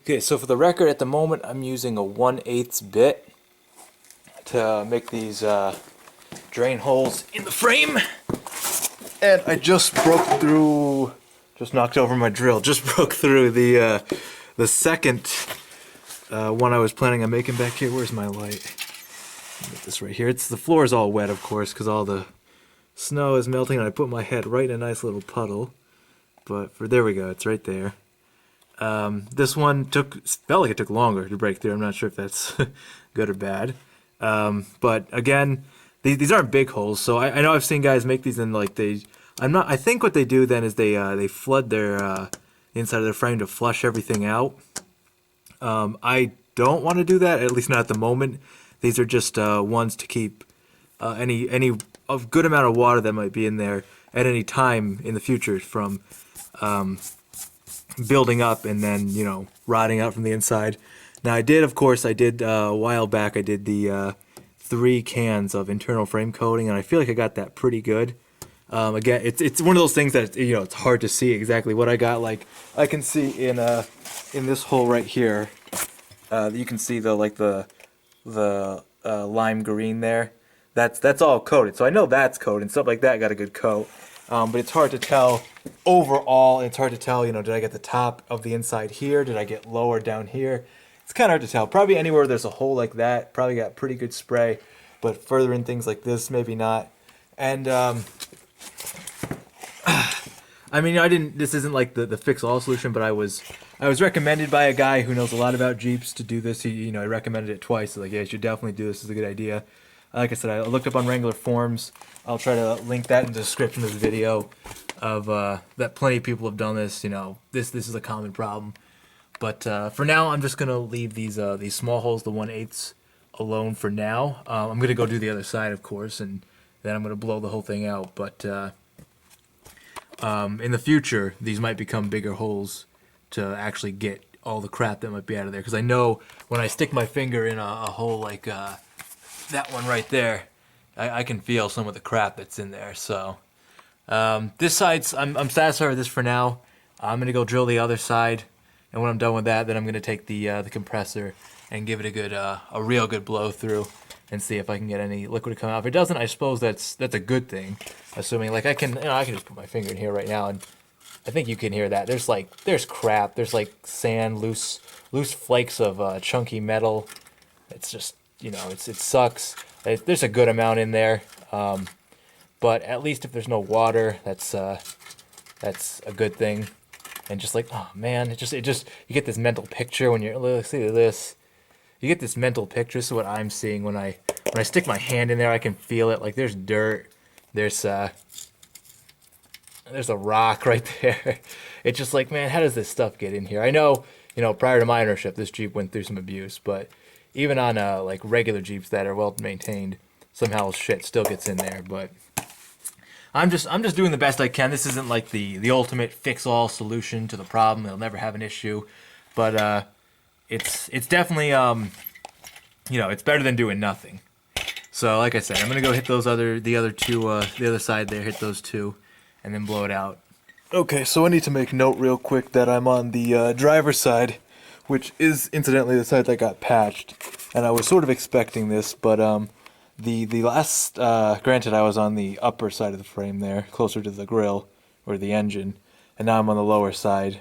Okay, so for the record, at the moment, I'm using a 1/8 bit to make these drain holes in the frame. And I just broke through, just knocked over my drill, just broke through the second one I was planning on making back here. Where's my light? Get this right here. The floor is all wet, of course, because all the snow is melting, and I put my head right in a nice little puddle. But there we go, it's right there. This one felt like it took longer to break through. I'm not sure if that's good or bad. But again, these aren't big holes, so I know I've seen guys make these and like I think what they do then is they flood their the inside of their frame to flush everything out. I don't want to do that, at least not at the moment. These are just ones to keep any a good amount of water that might be in there at any time in the future from building up and then, you know, rotting out from the inside. Now of course, a while back, I did the 3 cans of internal frame coating, and I feel like I got that pretty good. Again, it's one of those things that, you know, it's hard to see exactly what I got. Like, I can see in this hole right here, you can see the lime green there. That's all coated, so I know that's coated and stuff like that got a good coat. But it's hard to tell overall. It's hard to tell, you know, did I get the top of the inside here? Did I get lower down here? It's kind of hard to tell. Probably anywhere there's a hole like that, probably got pretty good spray. But further in things like this, maybe not. And I mean, this isn't like the fix-all solution, but I was recommended by a guy who knows a lot about Jeeps to do this. He recommended it twice. Like, yeah, you should definitely do this. It's a good idea. Like I said, I looked up on Wrangler forums. I'll try to link that in the description of this video of that plenty of people have done this. You know, this is a common problem. But for now, I'm just gonna leave these small holes, the 1/8, alone for now. I'm gonna go do the other side, of course, and then I'm gonna blow the whole thing out. But in the future, these might become bigger holes to actually get all the crap that might be out of there. Because I know when I stick my finger in a hole like that one right there, I can feel some of the crap that's in there. So this side's, I'm satisfied with this for now. I'm gonna go drill the other side, and when I'm done with that, then I'm gonna take the compressor and give it a real good blow through and see if I can get any liquid to come out. If it doesn't, I suppose that's a good thing. Assuming, like, I can just put my finger in here right now, and I think you can hear that. There's crap. There's like sand, loose flakes of chunky metal. It's just, you know, it sucks. There's a good amount in there, but at least if there's no water, that's a good thing. And just like, oh man, it just you get this mental picture when you're, let's see this. You get this mental picture. This is what I'm seeing when I stick my hand in there. I can feel it. Like, there's dirt. There's a rock right there. It's just like, man, how does this stuff get in here? I know, you know, prior to my ownership, this Jeep went through some abuse, but even on like regular Jeeps that are well maintained, somehow shit still gets in there. But I'm just doing the best I can. This isn't like the ultimate fix-all solution to the problem. They'll never have an issue, but it's definitely you know, it's better than doing nothing. So like I said, I'm gonna go hit the other side there, hit those 2, and then blow it out. Okay, so I need to make note real quick that I'm on the driver's side, which is incidentally the side that got patched, and I was sort of expecting this, but the last, granted I was on the upper side of the frame there, closer to the grill, or the engine, and now I'm on the lower side,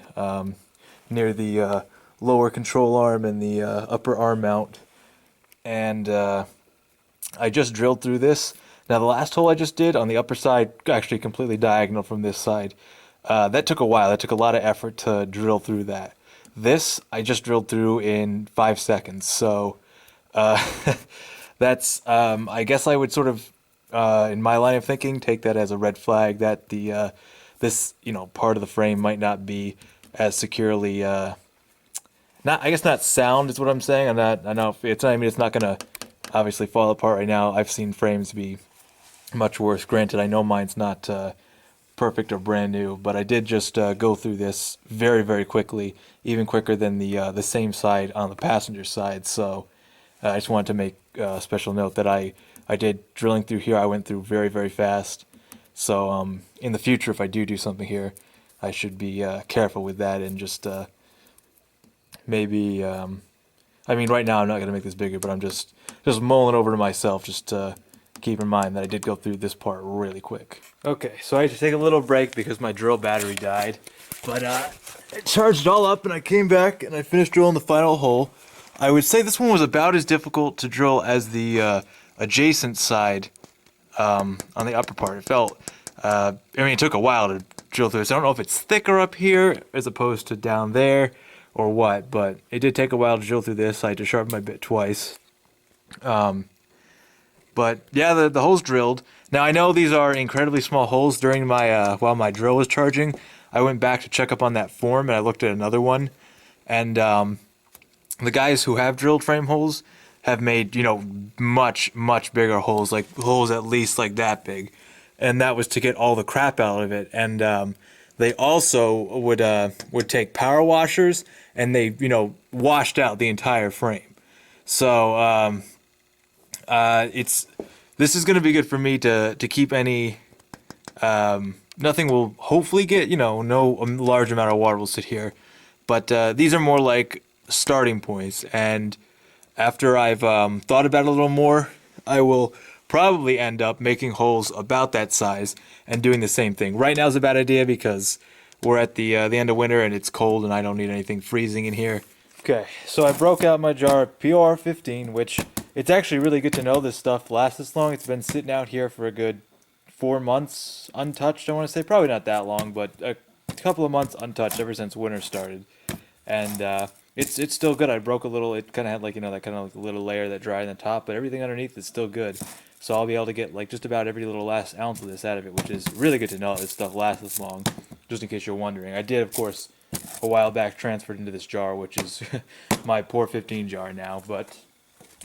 near the lower control arm and the upper arm mount, and I just drilled through this. Now the last hole I just did on the upper side, actually completely diagonal from this side, that took a while. That took a lot of effort to drill through that. This I just drilled through in 5 seconds. So that's I guess I would sort of in my line of thinking take that as a red flag that this, you know, part of the frame might not be as securely not sound is what I'm saying. I know if it's, I mean, it's not gonna obviously fall apart right now. I've seen frames be much worse. Granted, I know mine's not perfect or brand new, but I did just go through this very, very quickly, even quicker than the same side on the passenger side. So I just wanted to make a special note that I did drilling through here. I went through very, very fast. So in the future, if I do something here, I should be careful with that and just maybe, I mean, right now I'm not going to make this bigger, but I'm just mulling over to myself just to keep in mind that I did go through this part really quick. Okay, so I had to take a little break because my drill battery died. But I charged it all up and I came back and I finished drilling the final hole. I would say this one was about as difficult to drill as the adjacent side on the upper part. It felt, I mean, it took a while to drill through. So I don't know if it's thicker up here as opposed to down there or what, but it did take a while to drill through this. I had to sharpen my bit twice. But yeah, the hole's drilled. Now I know these are incredibly small holes. During my while my drill was charging, I went back to check up on that form and I looked at another one, and the guys who have drilled frame holes have made, much bigger holes, like holes at least like that big, and that was to get all the crap out of it. And they also would take power washers and they washed out the entire frame. So this is going to be good for me to keep any, nothing will hopefully get, no large amount of water will sit here, but these are more like starting points, and after I've thought about it a little more, I will probably end up making holes about that size and doing the same thing. Right now is a bad idea because we're at the end of winter and it's cold and I don't need anything freezing in here. Okay, so I broke out my jar of PR15, which it's actually really good to know this stuff lasts this long. It's been sitting out here for a good 4 months untouched, I want to say. Probably not that long, but a couple of months untouched ever since winter started. And it's still good. I broke a little, it kind of had like, that kind of like a little layer that dried on the top, but everything underneath is still good. So I'll be able to get like just about every little last ounce of this out of it, which is really good to know this stuff lasts this long, just in case you're wondering. I did, of course, a while back transferred into this jar, which is my PR15 jar now, but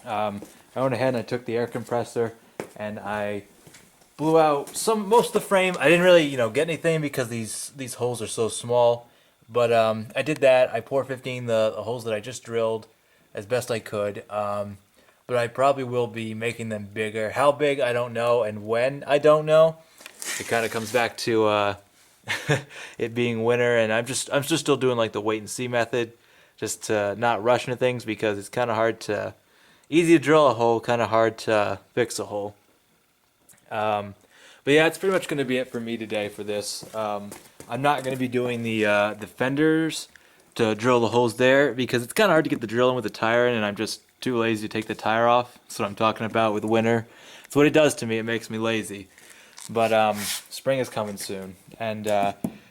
I went ahead and I took the air compressor and I blew out most of the frame. I didn't really, get anything because these holes are so small, but I did that. I PR15 the holes that I just drilled as best I could, but I probably will be making them bigger. How big, I don't know, and when, I don't know. It kind of comes back to it being winter, and I'm just still doing like the wait and see method, just to not rush into things because it's kind of hard to, easy to drill a hole, kind of hard to fix a hole. But yeah, it's pretty much going to be it for me today for this. I'm not going to be doing the fenders to drill the holes there because it's kind of hard to get the drill in with the tire in, and I'm just too lazy to take the tire off. That's what I'm talking about with winter. It's what it does to me. It makes me lazy. But spring is coming soon, and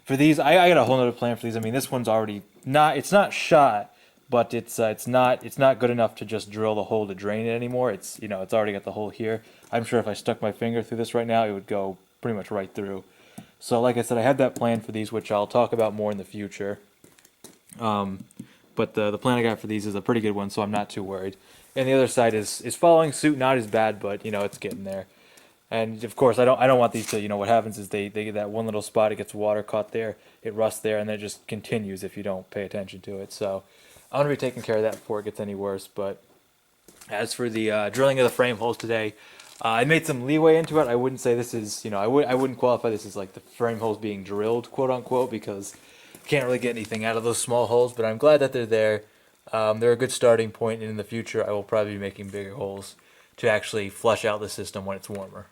for these, I got a whole nother plan for these. I mean, this one's already it's not shot, but it's not good enough to just drill the hole to drain it anymore. It's it's already got the hole here. I'm sure if I stuck my finger through this right now, it would go pretty much right through. So like I said, I had that plan for these, which I'll talk about more in the future. But the plan I got for these is a pretty good one, so I'm not too worried. And the other side is following suit, not as bad, but it's getting there. And of course, I don't want these to, what happens is they get that one little spot, it gets water caught there, it rusts there, and then it just continues if you don't pay attention to it. So I'm going to be taking care of that before it gets any worse. But as for the drilling of the frame holes today, I made some leeway into it. I wouldn't say this is, I wouldn't qualify this as like the frame holes being drilled, quote unquote, because you can't really get anything out of those small holes, but I'm glad that they're there. They're a good starting point, and in the future I will probably be making bigger holes to actually flush out the system when it's warmer.